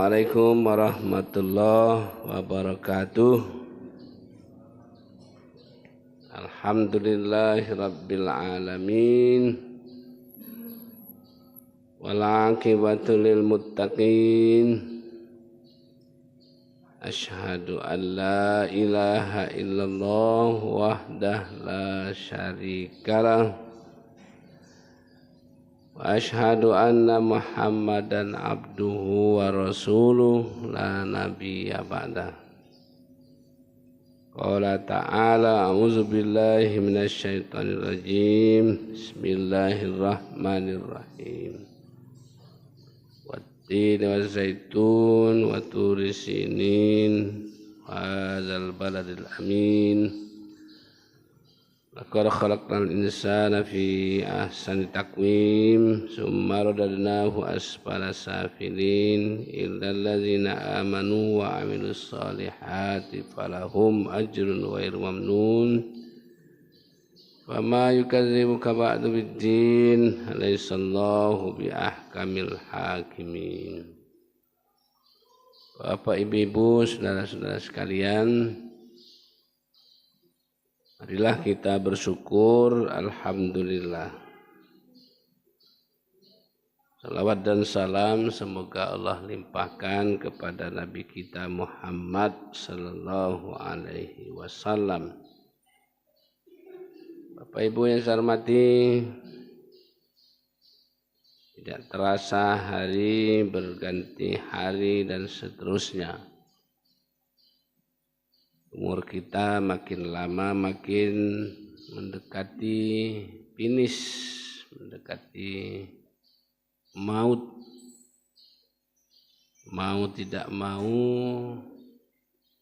Assalamualaikum warahmatullahi wabarakatuh. Alhamdulillahirabbil alamin. Wal 'aqibatu lil muttaqin. Asyhadu an la ilaha illallah wahdahu la syarikalah. Wa asyhadu anna Muhammadan abduhu wa rasuluh la nabiyya ba'dah. Qala ta'ala a'udzu billahi minasy syaithanir rajim. Bismillahirrahmanirrahim. Wat-tini waz-zaitun wa turi sinin wa hadzal baladil amin. Laqad khalaqnal insana fi ahsani taqwim summa radadnahu asfala safilin illal ladzina amanu wa 'amilus solihati falahum ajrun ghairu mamnun. Fama yukadzibuka ba'du biddin alaysallahu bi ahkamil hakimin. Bapak ibu-ibu saudara-saudara sekalian, marilah kita bersyukur, alhamdulillah. Salawat dan salam semoga Allah limpahkan kepada Nabi kita Muhammad sallallahu alaihi wasallam. Bapak Ibu yang saya hormati, tidak terasa hari berganti hari dan seterusnya. Umur kita makin lama makin mendekati finish, mendekati maut. Mau tidak mau,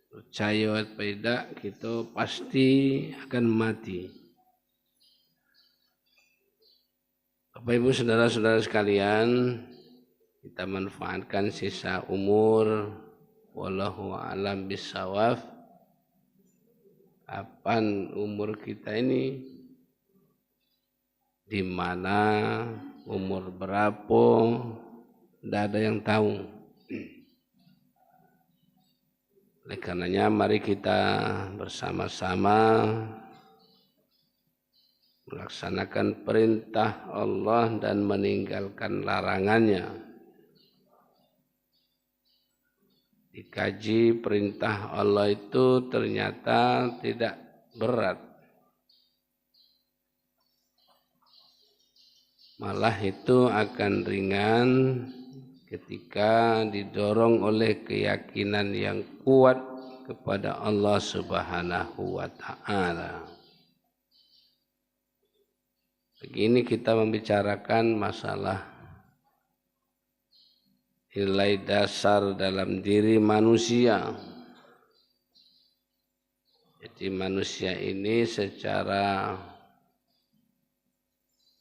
percaya atau tidak, kita pasti akan mati. Bapak Ibu saudara-saudara sekalian, kita manfaatkan sisa umur, wallahu a'lam bishawab. Kapan umur kita ini, di mana, umur berapa, tidak ada yang tahu. Oleh karenanya mari kita bersama-sama melaksanakan perintah Allah dan meninggalkan larangannya. Dikaji perintah Allah itu ternyata tidak berat. Malah itu akan ringan ketika didorong oleh keyakinan yang kuat kepada Allah Subhanahu wa ta'ala. Begini kita membicarakan masalah nilai dasar dalam diri manusia. Jadi manusia ini secara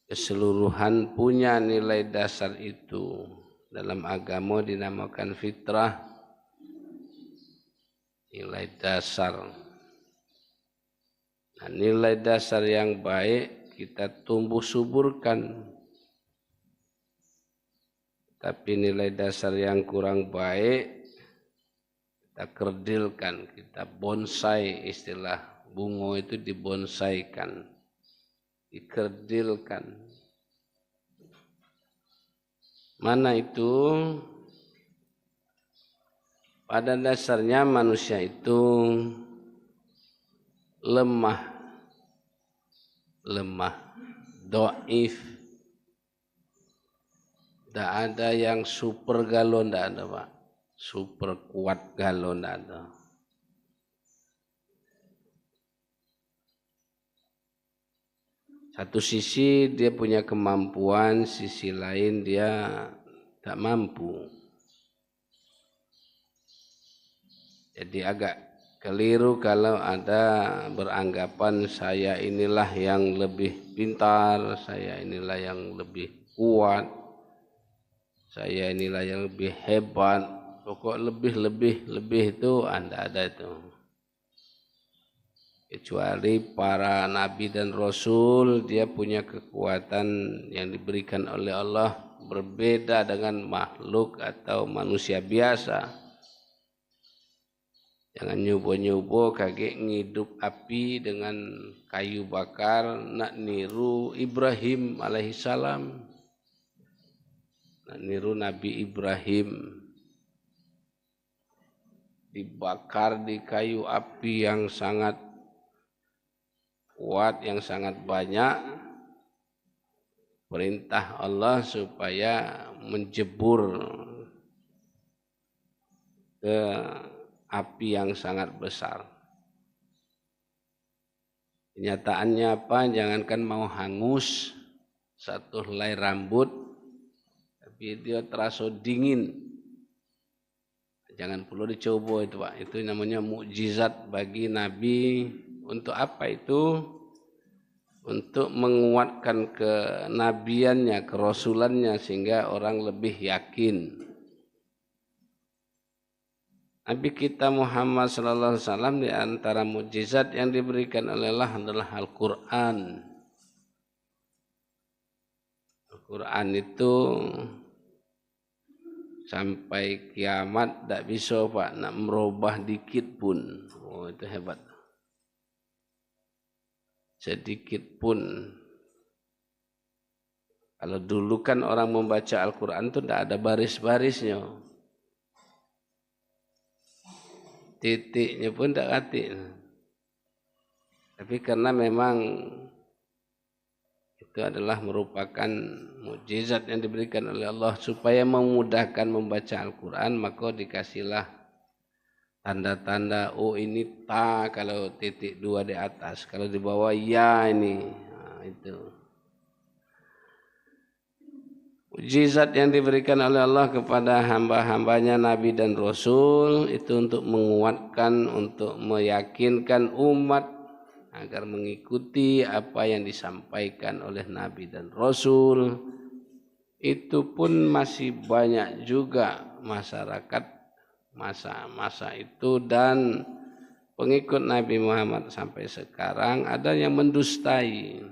keseluruhan punya nilai dasar itu. Dalam agama dinamakan fitrah, nilai dasar. Nah, nilai dasar yang baik kita tumbuh suburkan. Tapi nilai dasar yang kurang baik kita kerdilkan, kita bonsai, istilah bunga itu dibonsaikan, dikerdilkan. Mana itu? Pada dasarnya manusia itu lemah, dhaif. Tidak ada yang super galon, tidak ada Pak. Super kuat galon, tidak ada. Satu sisi dia punya kemampuan, sisi lain dia tak mampu. Jadi agak keliru kalau ada beranggapan saya inilah yang lebih pintar, saya inilah yang lebih kuat, saya inilah yang lebih hebat. Pokok lebih itu Anda ada itu. Kecuali para nabi dan rasul, dia punya kekuatan yang diberikan oleh Allah berbeda dengan makhluk atau manusia biasa. Jangan nyoba-nyoba kaget ngidup api dengan kayu bakar, nak niru Ibrahim alaihissalam, nak niru Nabi Ibrahim, dibakar di kayu api yang sangat kuat, yang sangat banyak. Perintah Allah supaya menjebur ke api yang sangat besar. Kenyataannya apa? Jangankan mau hangus satu helai rambut, tapi dia terasa dingin. Jangan perlu dicoba itu Pak. Itu namanya mukjizat bagi Nabi. Untuk apa itu? Untuk menguatkan kenabiannya, kerasulannya, sehingga orang lebih yakin. Nabi kita Muhammad sallallahu alaihi wasallam di antara mukjizat yang diberikan oleh Allah adalah Al-Qur'an. Al-Qur'an itu sampai kiamat tidak bisa Pak nak merubah dikit pun. Oh, itu hebat. Sedikit pun. Kalau dulu kan orang membaca Al-Quran itu tidak ada baris-barisnya. Titiknya pun tidak katik. Tapi karena memang itu adalah merupakan mukjizat yang diberikan oleh Allah supaya memudahkan membaca Al-Quran, maka dikasihlah tanda-tanda, oh ini ta kalau titik dua di atas, kalau di bawah ya ini. Nah, itu. Mukjizat yang diberikan oleh Allah kepada hamba-hambanya Nabi dan Rasul itu untuk menguatkan, untuk meyakinkan umat agar mengikuti apa yang disampaikan oleh Nabi dan Rasul. Itu pun masih banyak juga masyarakat masa itu dan pengikut Nabi Muhammad sampai sekarang ada yang mendustai.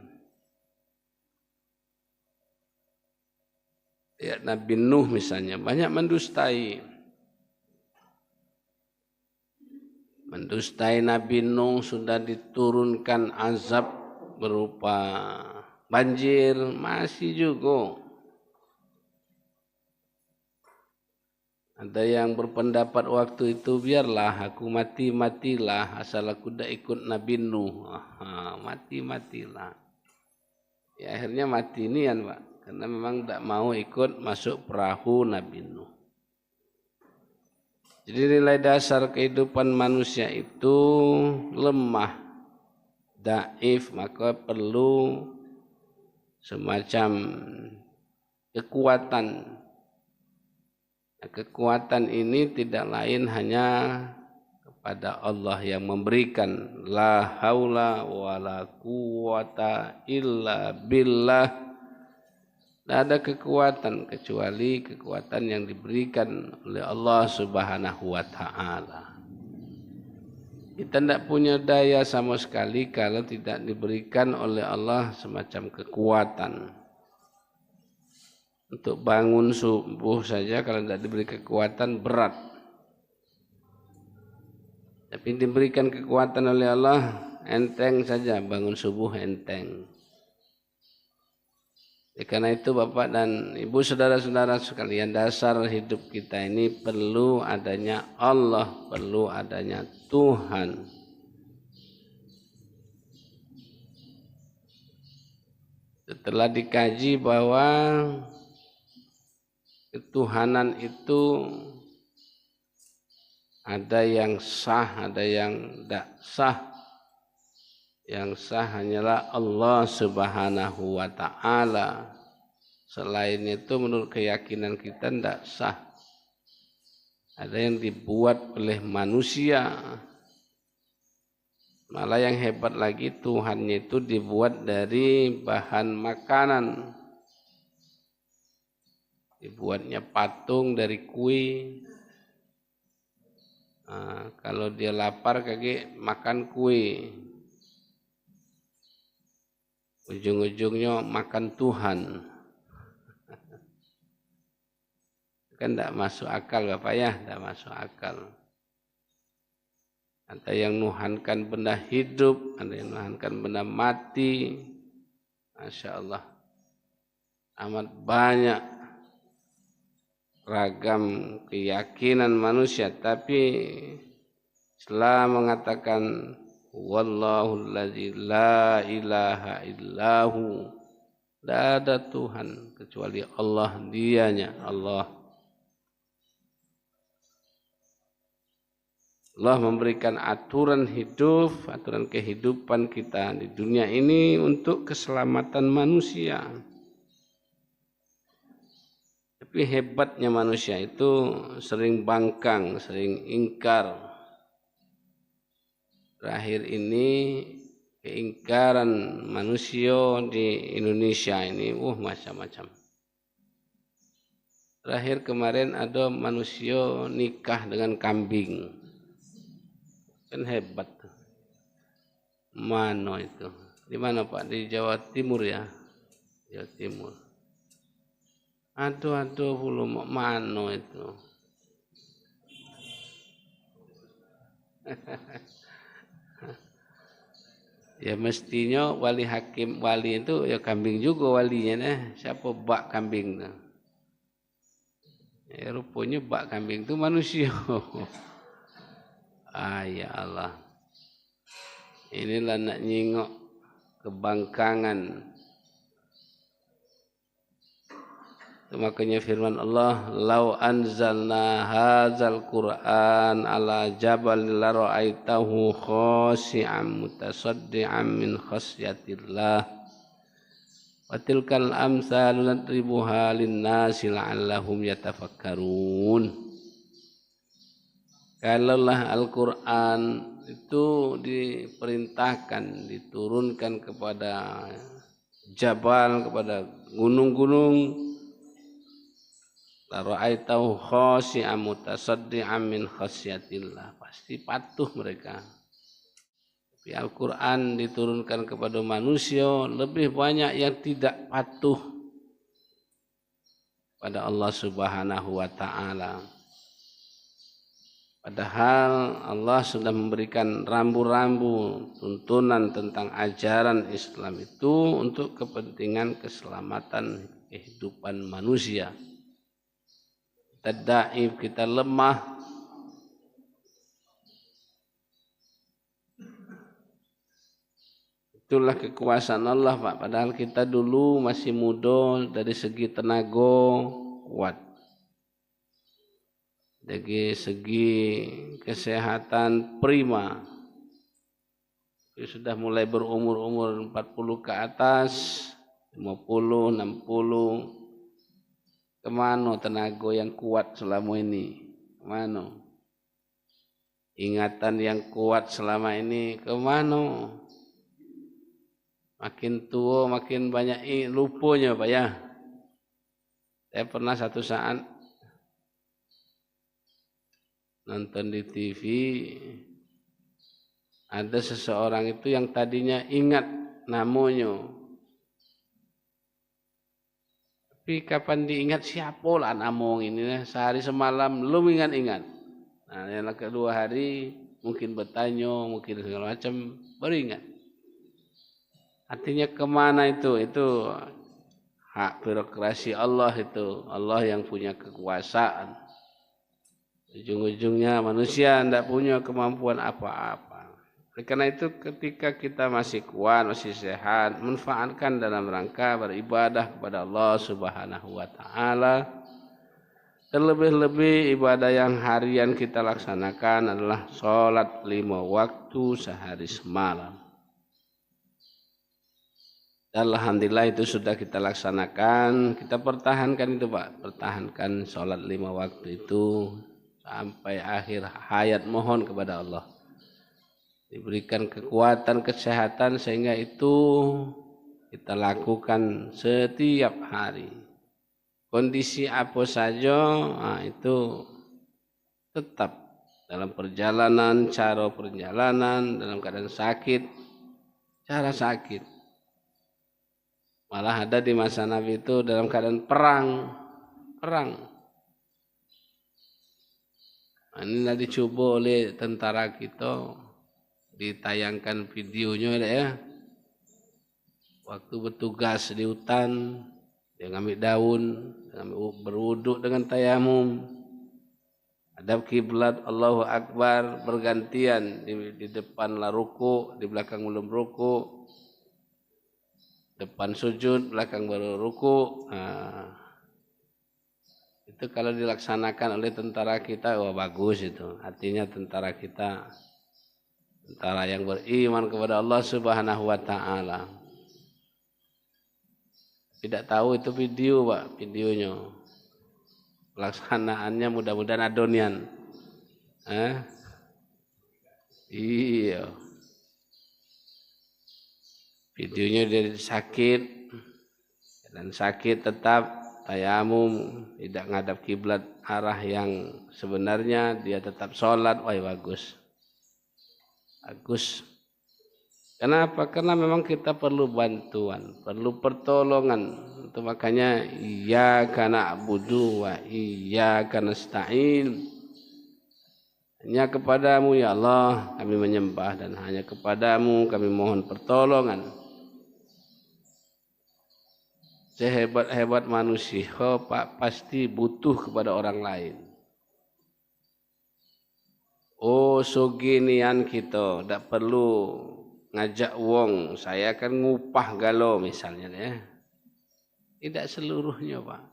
Ya, Nabi Nuh misalnya banyak mendustai. Mendustai Nabi Nuh sudah diturunkan azab berupa banjir, masih juga. Ada yang berpendapat waktu itu biarlah aku mati-matilah asal aku tidak ikut Nabi Nuh. Mati-matilah. Ya akhirnya mati nian Pak. Karena memang tidak mau ikut masuk perahu Nabi Nuh. Jadi nilai dasar kehidupan manusia itu lemah, dhaif, maka perlu semacam kekuatan. Kekuatan ini tidak lain hanya kepada Allah yang memberikan. La haula wa la quwata illa billah. Tidak ada kekuatan kecuali kekuatan yang diberikan oleh Allah Subhanahu wa ta'ala. Kita tidak punya daya sama sekali kalau tidak diberikan oleh Allah semacam kekuatan. Untuk bangun subuh saja kalau tidak diberi kekuatan berat. Tapi diberikan kekuatan oleh Allah, enteng saja bangun subuh enteng. Karena itu Bapak dan Ibu saudara-saudara sekalian, dasar hidup kita ini perlu adanya Allah, perlu adanya Tuhan. Setelah dikaji bahwa ketuhanan itu ada yang sah, ada yang tidak sah. Yang sah hanyalah Allah Subhanahu wa ta'ala. Selain itu menurut keyakinan kita tidak sah. Ada yang dibuat oleh manusia. Malah yang hebat lagi, Tuhannya itu dibuat dari bahan makanan. Dibuatnya patung dari kue. Nah, kalau dia lapar kaki makan kue. Ujung-ujungnya makan Tuhan. Kan tidak masuk akal Bapak ya, tidak masuk akal. Ada yang nuhankan benda hidup, ada yang nuhankan benda mati. Masya Allah, amat banyak ragam keyakinan manusia, tapi Islam mengatakan wallahul ladzi la ilaha illahu, tidak ada Tuhan kecuali Allah, dianya Allah. Allah memberikan aturan hidup, aturan kehidupan kita di dunia ini untuk keselamatan manusia. Tapi hebatnya manusia itu sering bangkang, sering ingkar. Terakhir ini keingkaran manusia di Indonesia ini, macam-macam. Terakhir kemarin ada manusia nikah dengan kambing. Kan hebat tuh. Mana itu? Di mana Pak? Di Jawa Timur ya? Jawa Timur. Aduh belum mana itu? Ya mestinya wali hakim wali itu ya kambing juga walinya nih. Siapa bak kambing tuh? Ya rupanya bak kambing itu manusia. Ya Allah. Inilah nak nyingok kebangkangan. Makanya firman Allah, "Lau anzalna hadzal Qur'an ala jabal la ra'aitahu khashi'an mutasaddian min khasyatillah. Wa tilkal amsalu nadribuha lin-nasi la'allahum yatafakkarun." Kalaulah Al-Quran itu diperintahkan, diturunkan kepada jabal, kepada gunung-gunung, la ra'aitahu khashi'an mutasaddian min khasyatillah, pasti patuh mereka. Tapi Al-Quran diturunkan kepada manusia, lebih banyak yang tidak patuh pada Allah Subhanahu wa ta'ala. Padahal Allah sudah memberikan rambu-rambu tuntunan tentang ajaran Islam itu untuk kepentingan keselamatan kehidupan manusia. Kita dhaif, kita lemah, itulah kekuasaan Allah Pak. Padahal kita dulu masih muda, dari segi tenaga kuat, dari segi kesehatan prima. Sudah mulai berumur 40 ke atas, 50, 60. Kemana tenaga yang kuat selama ini? Kemana? Ingatan yang kuat selama ini kemana? Makin tua makin banyak lupanya Pak ya. Saya pernah satu saat nonton di TV, ada seseorang itu yang tadinya ingat namanya, tapi kapan diingat siapa lah namanya ini, sehari semalam belum ingat-ingat. Nah yang kedua hari mungkin bertanya, mungkin segala macam, baru ingat. Artinya kemana itu? Itu hak birokrasi Allah itu, Allah yang punya kekuasaan. Ujung-ujungnya manusia tidak punya kemampuan apa-apa. Karena itu ketika kita masih kuat, masih sehat, manfaatkan dalam rangka beribadah kepada Allah Subhanahu wa ta'ala. Terlebih-lebih ibadah yang harian kita laksanakan adalah sholat 5 waktu sehari semalam. Dan alhamdulillah itu sudah kita laksanakan, kita pertahankan itu Pak, pertahankan sholat 5 waktu itu sampai akhir hayat, mohon kepada Allah diberikan kekuatan kesehatan sehingga itu kita lakukan setiap hari. Kondisi apa saja itu tetap dalam perjalanan, cara perjalanan, dalam keadaan sakit, cara sakit. Malah ada di masa Nabi itu dalam keadaan perang. Ini lah dicoba oleh tentara kita, ditayangkan videonya ya. Waktu bertugas di hutan, dia ngambil daun, berwuduk dengan tayamum, hadap kiblat, Allahu Akbar, bergantian di depan lah ruku, di belakang belum ruku, depan sujud, belakang baru ruku. Itu kalau dilaksanakan oleh tentara kita, wah bagus itu. Artinya tentara kita, tentara yang beriman kepada Allah Subhanahu wa Ta'ala. Tidak tahu itu video, Pak, videonya. Pelaksanaannya mudah-mudahan adonian. Iya. Videonya dia sakit, dan sakit tetap tayamum, tidak ngadap kiblat arah yang sebenarnya, dia tetap sholat. Wah bagus. Bagus. Kenapa? Karena memang kita perlu bantuan, perlu pertolongan. Itu makanya iyyaka na'budu wa iyyaka nasta'in. Hanya kepadamu ya Allah kami menyembah, dan hanya kepadamu kami mohon pertolongan. Sehebat-hebat manusia, Pak, pasti butuh kepada orang lain. Oh, soginian kita, tidak perlu ngajak wong, saya kan ngupah galo misalnya ya. Tidak seluruhnya, Pak.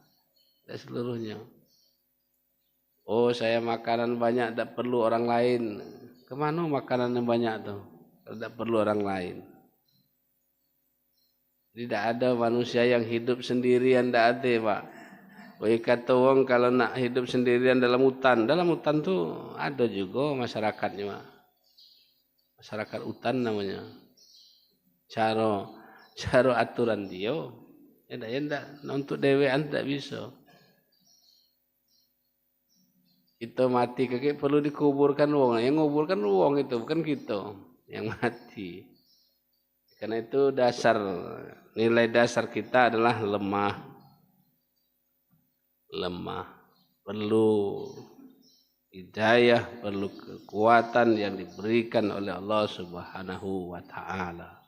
Tidak seluruhnya. Oh, saya makanan banyak, tidak perlu orang lain. Kemana makanan yang banyak tuh? Tidak perlu orang lain. Tidak ada manusia yang hidup sendirian, tidak ada, Pak. Woi kata wong kalau nak hidup sendirian dalam hutan tuh ada juga masyarakatnya, Pak. Masyarakat hutan namanya. Cara aturan dia, ya untuk dewean tidak bisa. Kita mati kakek perlu dikuburkan wong. Yang nguburkan wong itu bukan kita yang mati. Karena itu nilai dasar kita adalah lemah. Perlu hidayah, perlu kekuatan yang diberikan oleh Allah Subhanahu wa Ta'ala.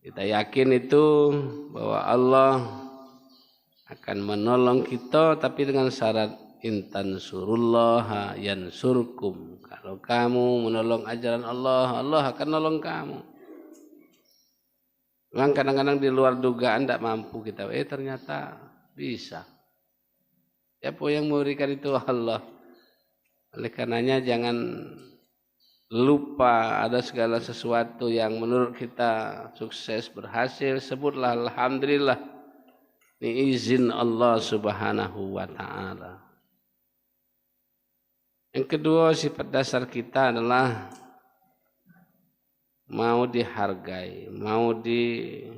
Kita yakin itu bahwa Allah akan menolong kita, tapi dengan syarat intan surullaha yansurkum. Kalau kamu menolong ajaran Allah, Allah akan nolong kamu. Memang kadang-kadang di luar dugaan tidak mampu kita. Ternyata bisa. Siapa yang memberikan itu? Allah. Oleh karenanya jangan lupa ada segala sesuatu yang menurut kita sukses, berhasil. Sebutlah alhamdulillah. Ini izin Allah Subhanahu wa Ta'ala. Yang kedua, sifat dasar kita adalah mau dihargai, mau dihormati.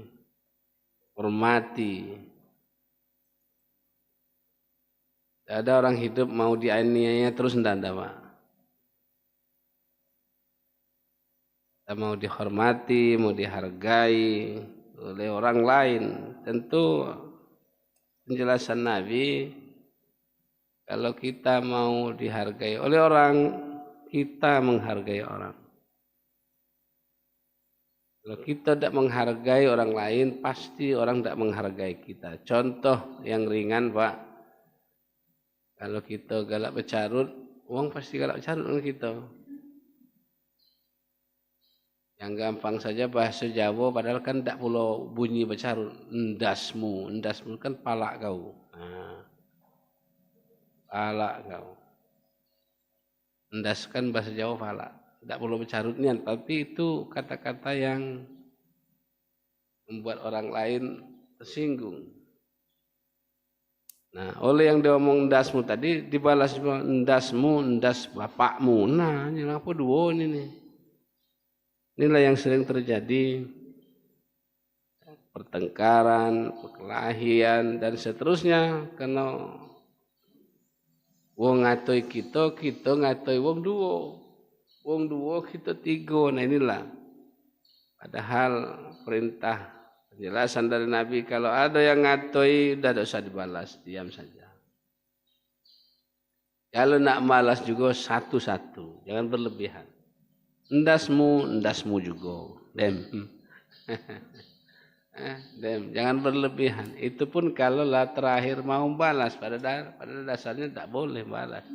Ada orang hidup mau dianiaya terus enggak ada, Pak. Kita mau dihormati, mau dihargai oleh orang lain. Tentu penjelasan Nabi, kalau kita mau dihargai oleh orang, kita menghargai orang. Kalau kita tidak menghargai orang lain, pasti orang tidak menghargai kita. Contoh yang ringan, Pak. Kalau kita galak bercarut, orang pasti galak bercarut dengan kita. Yang gampang saja bahasa Jawa, padahal kan tidak perlu bunyi bercarut. Endasmu kan palak kau. Palak kau. Endas kan bahasa Jawa palak. Tidak perlu bercarut nian, tapi itu kata-kata yang membuat orang lain tersinggung. Nah, oleh yang dia omong endasmu tadi dibalas endasmu, endas bapakmu. Nah, ini apa dua ini nih? Inilah yang sering terjadi, pertengkaran, perkelahian dan seterusnya karena wong ngatoi kita ngatoi wong duo. Wong dua kita tiga. Nah inilah. Padahal perintah penjelasan dari Nabi, kalau ada yang ngatoi, tidak usah dibalas, diam saja. Kalau nak malas juga satu-satu, jangan berlebihan. Endasmu juga, dem. Jangan berlebihan. Itu pun kalau lah terakhir mau balas, pada dasarnya tak boleh balas.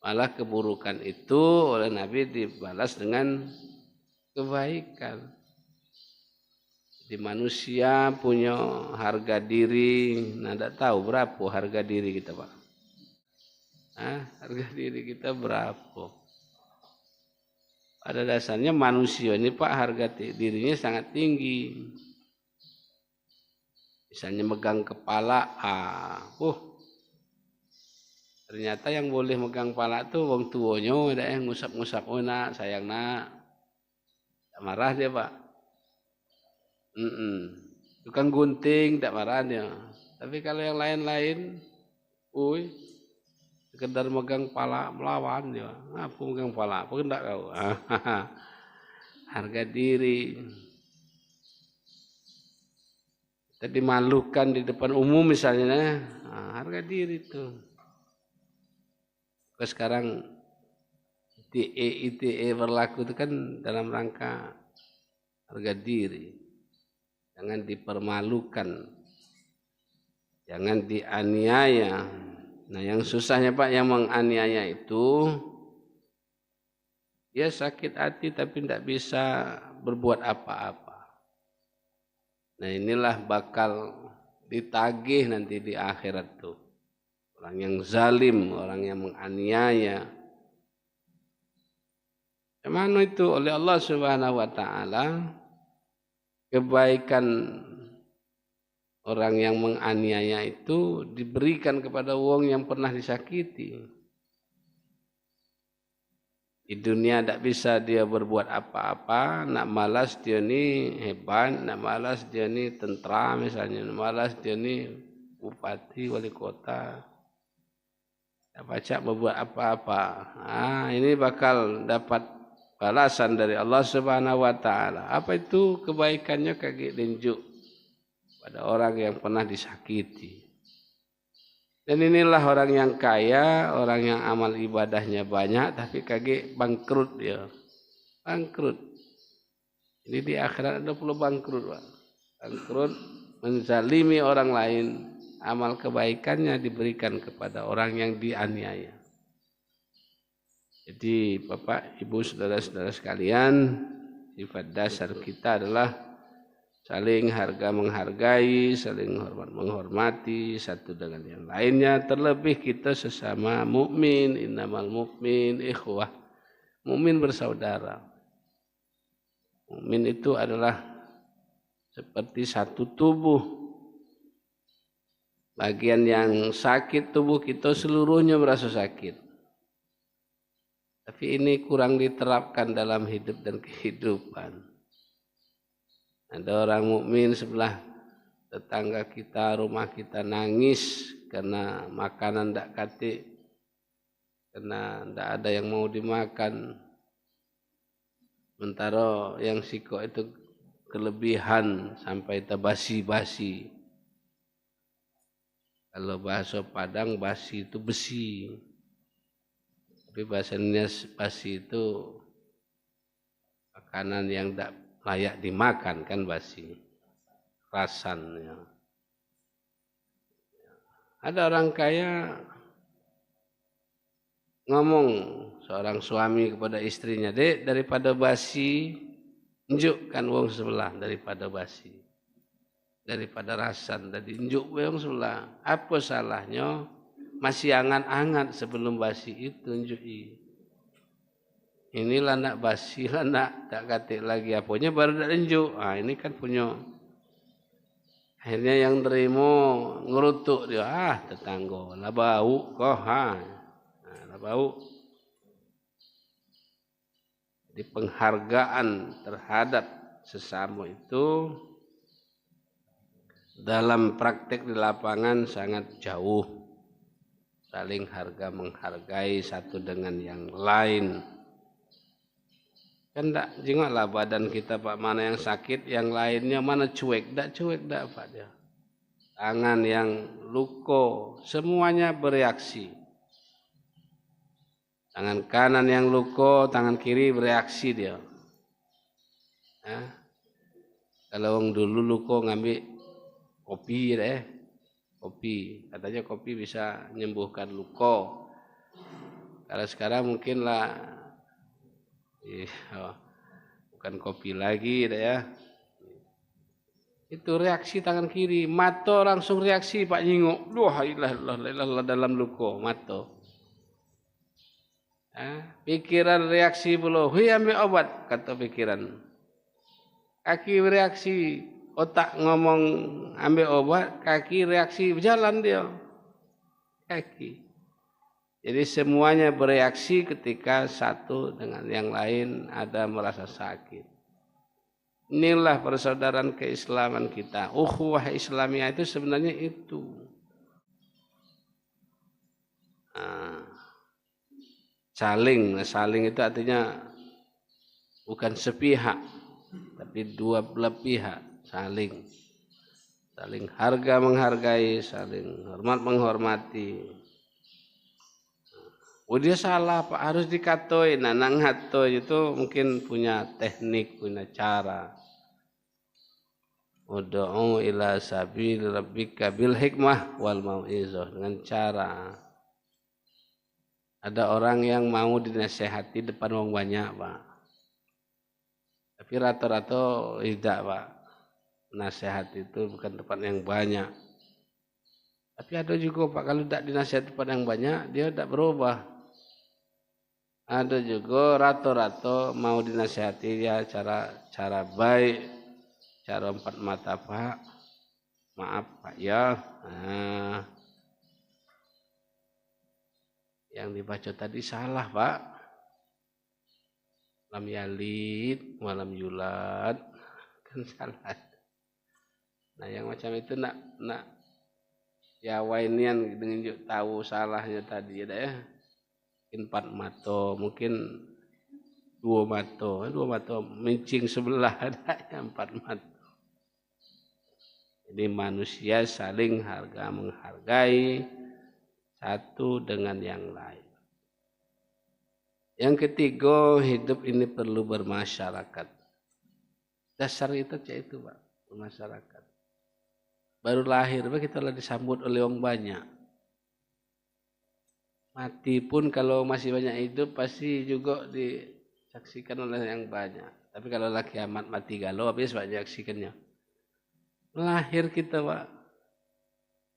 Malah keburukan itu oleh Nabi dibalas dengan kebaikan. Di manusia punya harga diri, nah tak tahu berapa harga diri kita, Pak. Harga diri kita berapa? Pada dasarnya manusia ini, Pak, harga dirinya sangat tinggi. Misalnya megang kepala, ternyata yang boleh megang kepala tuh wong tuanya, udah ngusap-ngusap, nak sayang nak, tak marah dia, Pak. Tukang gunting tak marah dia. Tapi kalau yang lain-lain, sekedar megang pala melawan dia. Apa megang pala? Apa enggak kau? Harga diri. Tadi malukan di depan umum misalnya, harga diri itu. Sekarang ITE berlaku itu kan dalam rangka harga diri. Jangan dipermalukan. Jangan dianiaya. Nah, yang susahnya, Pak, yang menganiaya itu dia sakit hati tapi tidak bisa berbuat apa-apa. Nah, inilah bakal ditagih nanti di akhirat tuh. Orang yang zalim, orang yang menganiaya. Mana itu oleh Allah Subhanahu wa taala kebaikan orang yang menganiaya itu diberikan kepada wong yang pernah disakiti. Di dunia tidak bisa dia berbuat apa-apa, nak malas dia ni hebat, nak malas dia ni tentara misalnya, nak malas dia ni bupati, wali kota. Tak pacak berbuat apa-apa. Ini bakal dapat balasan dari Allah Subhanahu wa taala. Apa itu kebaikannya kaki tunjuk pada orang yang pernah disakiti. Dan inilah orang yang kaya, orang yang amal ibadahnya banyak, tapi kaki bangkrut dia. Bangkrut. Ini di akhirat ada pula bangkrut, Pak. Bangkrut, menzalimi orang lain, amal kebaikannya diberikan kepada orang yang dianiaya. Jadi Bapak, Ibu, saudara-saudara sekalian, sifat dasar kita adalah saling harga menghargai, saling hormat menghormati satu dengan yang lainnya. Terlebih kita sesama mukmin, innamal mukmin ikhwah. Mukmin bersaudara. Mukmin itu adalah seperti satu tubuh. Bagian yang sakit tubuh kita seluruhnya merasa sakit. Tapi ini kurang diterapkan dalam hidup dan kehidupan. Ada orang mukmin sebelah tetangga kita, rumah kita nangis karena makanan tidak katik, karena tidak ada yang mau dimakan. Sementara yang siko itu kelebihan sampai terbasi-basi. Kalau bahasa Padang basi itu besi. Tapi bahasanya basi itu makanan yang tidak layak dimakan, kan basi, rasannya. Ada orang kaya ngomong seorang suami kepada istrinya, "Dek, daripada basi, unjukkan wong sebelah daripada basi. Daripada rasan tadi unjuk wong sebelah. Apa salahnya masih angan-angan sebelum basi itu unjuki. Inilah nak basi lah nak tak katik lagi apanya baru tak unjuk. Ini kan punya. Akhirnya yang terima ngerutuk dia, tetangga lah bau kok, lah bau. Jadi penghargaan terhadap sesama itu dalam praktek di lapangan sangat jauh. Saling harga menghargai satu dengan yang lain. Kan tak jengoklah badan kita, Pak, mana yang sakit, yang lainnya mana cuek, tak Pak dia. Tangan yang luka, semuanya bereaksi. Tangan kanan yang luko, tangan kiri bereaksi dia. Kalau orang dulu luko ngambil kopi deh, kopi. Katanya kopi bisa menyembuhkan luko. Kalau sekarang mungkin lah, bukan kopi lagi deh ya. Itu reaksi tangan kiri, mata langsung reaksi Pak Nyingok. Wah, ilah dalam luko, mata. Pikiran reaksi pula, hui ambil obat, kata pikiran. Kaki bereaksi, otak ngomong ambil obat, kaki reaksi, berjalan dia. Kaki. Jadi semuanya bereaksi ketika satu dengan yang lain ada merasa sakit. Inilah persaudaraan keislaman kita. Ukhuwah Islamiyah itu sebenarnya itu. Saling itu artinya bukan sepihak, tapi dua belah pihak, saling harga menghargai, saling hormat menghormati. Oh dia salah Pak, harus dikatoi. Nah nanghatoi itu mungkin punya teknik, punya cara. Ud'u ila sabil rabbika bil hikmah wal mau'izah, dengan cara. Ada orang yang mau dinasehati depan orang banyak Pak. Tapi rata-rata tidak Pak. Nasihat itu bukan depan yang banyak. Tapi ada juga Pak, kalau tidak dinasehati depan yang banyak, dia tidak berubah. Ada juga rata-rata mau dinasehati ya cara baik, cara empat mata Pak. Maaf Pak ya. Yang dibaca tadi salah Pak. Lam yalid, malam yulad, kan salah. Nah yang macam itu nak ya wainian dengan tahu salahnya tadi ya. Mungkin 4 mata, mungkin 2 mata, mincing sebelah ada yang 4 mata. Jadi manusia saling harga menghargai satu dengan yang lain. Yang ketiga, hidup ini perlu bermasyarakat. Dasar itu Pak, bermasyarakat. Baru lahir kita lah disambut oleh orang banyak. Mati pun kalau masih banyak hidup pasti juga disaksikan oleh yang banyak. Tapi kalau lah kiamat mati galau habis banyak saksikannya. Lahir kita Pak.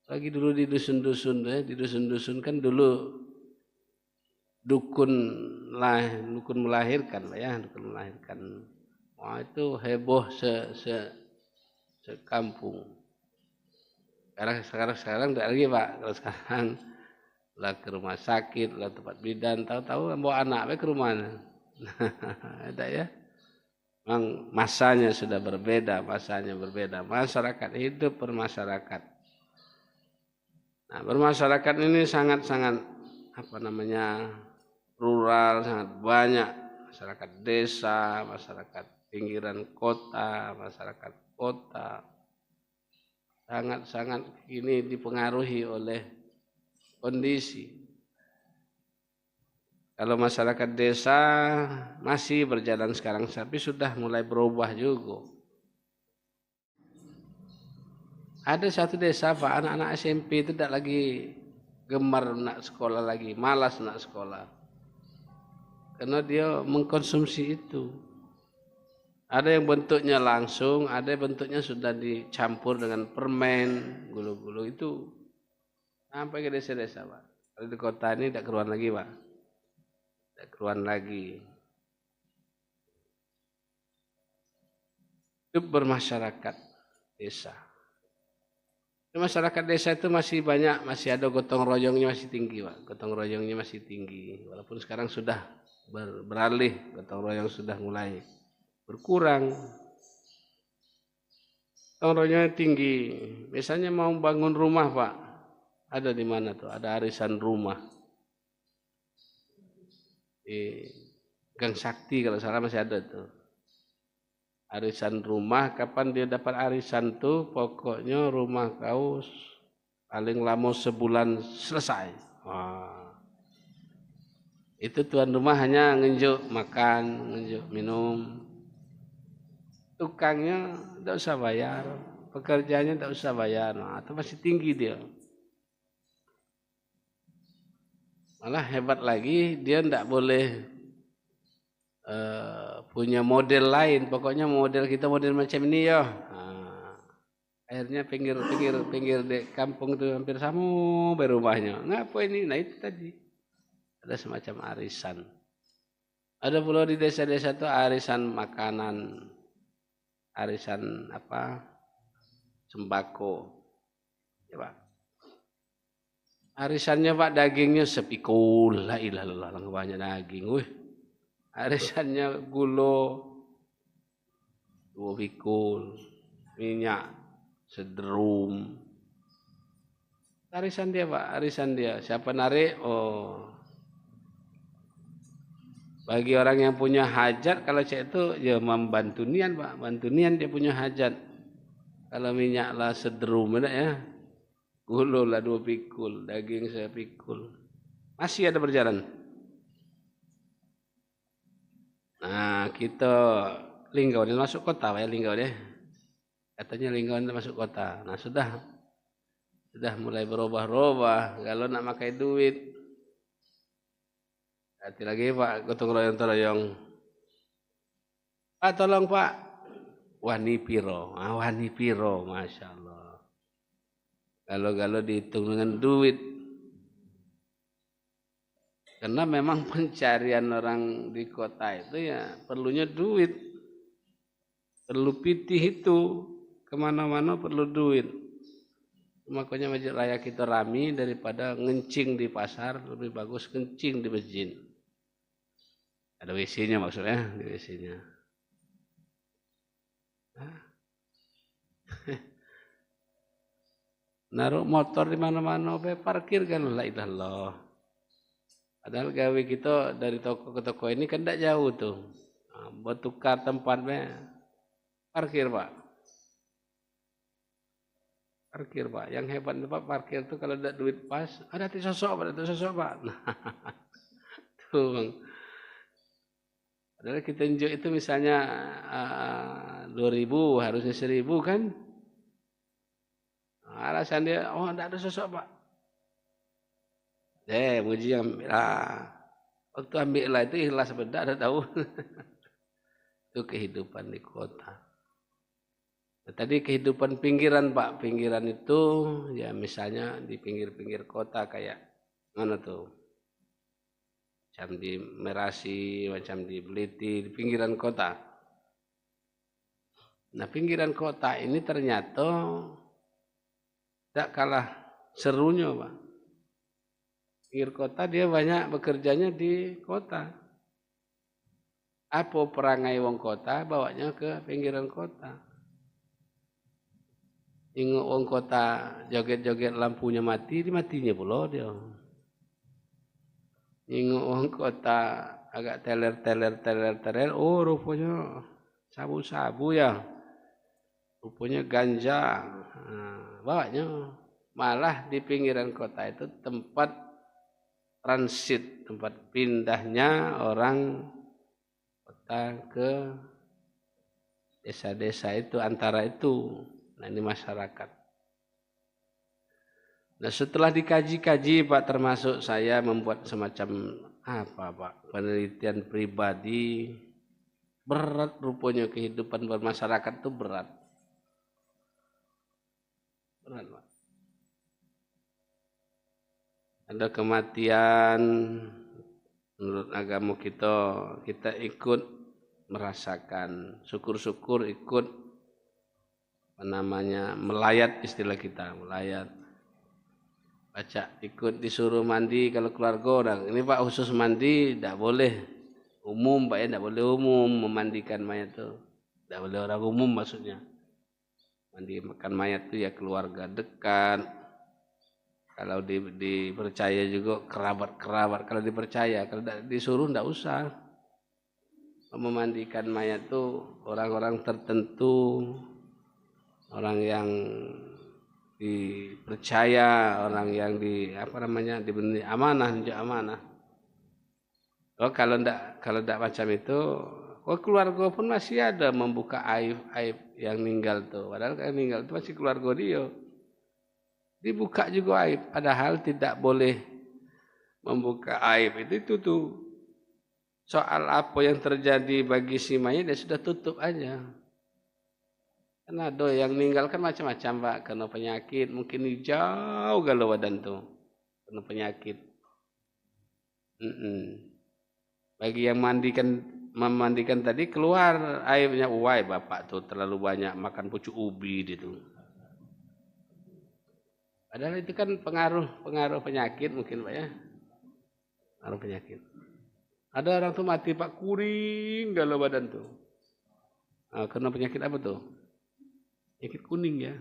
Lagi dulu di dusun-dusun kan dulu dukun melahirkan lah ya, dukun melahirkan. Wah itu heboh sekampung. Sekarang tidak lagi Pak. Kalau sekarang lah ke rumah sakit, lah tempat bidan, tahu-tahu bawa anaknya ke rumahnya. Ada ya. Memang masanya sudah berbeda, Masyarakat hidup bermasyarakat. Nah, bermasyarakat ini sangat-sangat rural, sangat banyak. Masyarakat desa, masyarakat pinggiran kota, masyarakat kota. Sangat-sangat ini dipengaruhi oleh kondisi. Kalau masyarakat desa masih berjalan sekarang, tapi sudah mulai berubah juga. Ada satu desa Pak, anak-anak SMP itu tidak lagi gemar nak sekolah lagi, malas nak sekolah. Karena dia mengkonsumsi itu. Ada yang bentuknya langsung, ada yang bentuknya sudah dicampur dengan permen, gulu-gulu itu. Sampai ke desa-desa Pak. Kalau di kota ini tidak keruan lagi Pak. Tidak keruan lagi. Hidup bermasyarakat desa. Di masyarakat desa itu masih banyak, masih ada gotong royongnya masih tinggi Pak. Gotong royongnya masih tinggi. Walaupun sekarang sudah beralih, gotong royong sudah mulai berkurang. Gotong royongnya tinggi. Biasanya mau bangun rumah Pak. Ada di mana tuh? Ada arisan rumah. Di Gang Sakti kalau salah masih ada tuh. Arisan rumah, kapan dia dapat arisan tuh? Pokoknya rumah kau paling lama sebulan selesai. Wah. Itu tuan rumah hanya ngenjuk makan, ngenjuk minum. Tukangnya tidak usah bayar, pekerjaannya tidak usah bayar, nah, itu masih tinggi dia. Malah hebat lagi, dia tidak boleh punya model lain. Pokoknya model kita model macam ini ya. Nah, akhirnya pinggir di kampung itu hampir sama berubahnya. Ngapa ini? Nah itu tadi ada semacam arisan. Ada pula di desa-desa itu arisan makanan, arisan apa? Sembako. Ya, Pak. Arisannya Pak dagingnya sepikul. La ilaha illallah, banyak daging. Wih. Arisannya gula 2 pikul, minyak sederum. Arisan dia Pak, arisan dia. Siapa narik? Oh. Bagi orang yang punya hajat, kalau cek itu ya membantu nian Pak, bantu nian dia punya hajat. Kalau minyak lah sederum ya. Gula lah 2 pikul, daging sepikul. Masih ada berjalan. Nah, kita Linggau ini masuk kota, Pak ya Linggau deh. Katanya Linggau ini masuk kota. Nah, sudah mulai berubah-ubah. Kalau nak pakai duit, hati lagi Pak, gotong royong. Pak tolong Pak, wani piro, masya Allah. Kalau dihitung dengan duit, karena memang pencarian orang di kota itu ya perlunya duit, perlu pitih itu, kemana-mana perlu duit. Makanya masjid raya kita rame daripada ngencing di pasar, lebih bagus kencing di masjid. Ada WC-nya maksudnya, di WC-nya. Naruh motor di mana-mana, parkir kan la ilallah. Padahal gawe kita dari toko ke toko ini kan tidak jauh tuh. Nah, buat tukar tempatnya, parkir Pak. Parkir Pak. Yang hebat Pak parkir tuh kalau ada duit pas, ada sosok Pak. Nah, tuh Bang. Padahal kita injek itu misalnya 2.000 harusnya 1.000 kan. Alasan dia, oh tidak ada sosok Pak. Muji ambil lah. Waktu ambil lah itu ikhlas benda ada tahu. Itu kehidupan di kota. Nah, tadi kehidupan pinggiran Pak. Pinggiran itu ya misalnya di pinggir-pinggir kota kayak mana tuh? Macam di Merasi, macam di Beliti, di pinggiran kota. Nah pinggiran kota ini ternyata tidak kalah serunya Pak. Pinggir kota dia banyak bekerjanya di kota. Apa perangai wong kota bawanya ke pinggiran kota. Ingat wong kota joget-joget lampunya mati, matinya pula dia. Ingat wong kota agak teler, oh rupanya sabu-sabu ya. Rupanya ganja. Nah, bawanya malah di pinggiran kota itu tempat transit, tempat pindahnya orang kota ke desa-desa itu, antara itu. Nah ini masyarakat. Nah setelah dikaji-kaji Pak, termasuk saya membuat semacam apa Pak, penelitian pribadi, berat rupanya kehidupan bermasyarakat itu berat. Berat Pak. Ada kematian, menurut agama kita ikut merasakan, syukur-syukur ikut melayat, istilah kita, melayat. Baca, ikut disuruh mandi kalau keluarga orang. Ini Pak khusus mandi, tidak boleh umum Pak ya, tidak boleh umum memandikan mayat itu. Tidak boleh orang umum maksudnya. Mandikan mayat itu ya keluarga dekat. Kalau dipercaya juga kerabat-kerabat, kalau dipercaya, kalau disuruh tidak usah. Memandikan mayat itu orang-orang tertentu, orang yang dipercaya, orang yang diberi amanah, Oh kalau ndak macam itu, oh keluarga pun masih ada membuka aib yang meninggal tuh. Padahal yang meninggal itu masih keluarga dia. Dibuka juga aib, padahal tidak boleh membuka aib itu tuh. Soal apa yang terjadi bagi si mayat dia sudah tutup aja. Karena ada yang meninggal kan macam-macam Pak, kena penyakit, mungkin jauh galau badan tuh, kena penyakit. Bagi yang memandikan tadi keluar airnya, wah bapak tuh terlalu banyak makan pucuk ubi gitu. Padahal itu kan pengaruh penyakit mungkin Pak ya, pengaruh penyakit. Ada orang tuh mati Pak, kuning galau badan tuh. Nah, kena penyakit apa tuh? Penyakit kuning ya.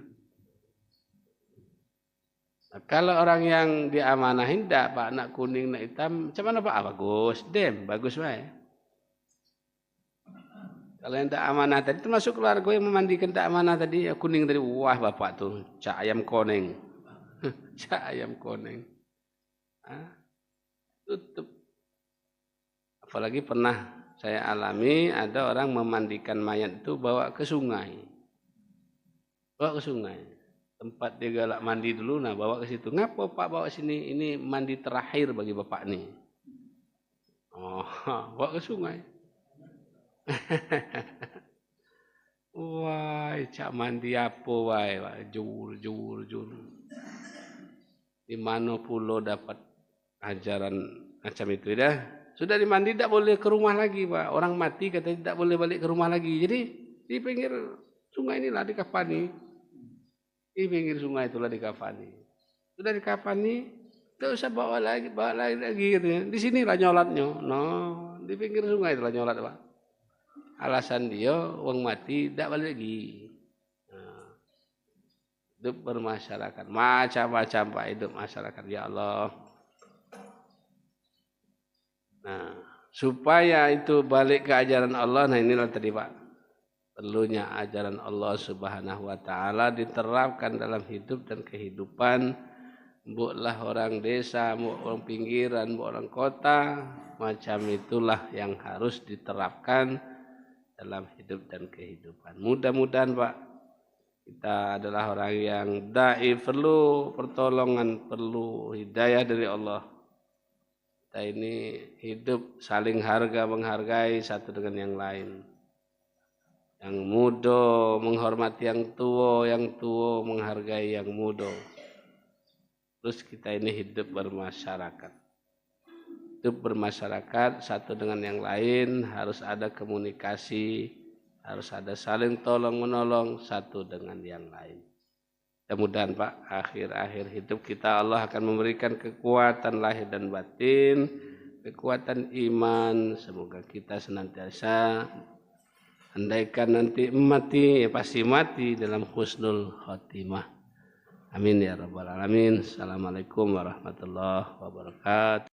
Nah, kalau orang yang diamanahin enggak Pak, nak kuning, nak hitam, macam mana Pak? Bagus, bagus Pak. Kalau yang tak amanah tadi, termasuk keluarga yang memandikan tak amanah tadi, ya kuning tadi, wah bapak tuh, cak ayam koneng. Cak ayam koneng. Tutup. Apalagi pernah saya alami, ada orang memandikan mayat itu bawa ke sungai. Bawa ke sungai. Tempat dia galak mandi dulu, nah bawa ke situ. Ngapa Pak bawa sini? Ini mandi terakhir bagi bapak nih. Oh, bawa ke sungai. Wah, cak mandi apa wae, jur. Di mana pulau dapat ajaran macam itu dah. Sudah dimandi tidak boleh ke rumah lagi, Pak. Orang mati katanya tidak boleh balik ke rumah lagi. Jadi di pinggir sungai inilah dikafani. Di pinggir sungai itulah dikafani. Sudah dikafani, tidak usah bawa lagi gitu. Di sinilah nyolatnya. No, di pinggir sungai itulah nyolat, Pak. Alasan dia uang mati tidak balik lagi. Hidup bermasyarakat, macam-macam Pak hidup masyarakat ya Allah. Nah, supaya itu balik ke ajaran Allah, nah inilah tadi Pak, perlunya ajaran Allah Subhanahu wa taala diterapkan dalam hidup dan kehidupan, mboklah orang desa, mbok orang pinggiran, mbok orang kota, macam itulah yang harus diterapkan dalam hidup dan kehidupan. Mudah-mudahan Pak, kita adalah orang yang dai, perlu pertolongan, perlu hidayah dari Allah. Kita ini hidup saling menghargai satu dengan yang lain. Yang muda menghormati yang tua menghargai yang muda. Terus kita ini hidup bermasyarakat. Hidup bermasyarakat satu dengan yang lain, harus ada komunikasi, harus ada saling tolong menolong satu dengan yang lain. Mudah-mudahan Pak, akhir-akhir hidup kita Allah akan memberikan kekuatan lahir dan batin, kekuatan iman. Semoga kita senantiasa, andaikan nanti mati, ya pasti mati dalam husnul khotimah. Amin ya rabbal alamin. Assalamualaikum warahmatullahi wabarakatuh.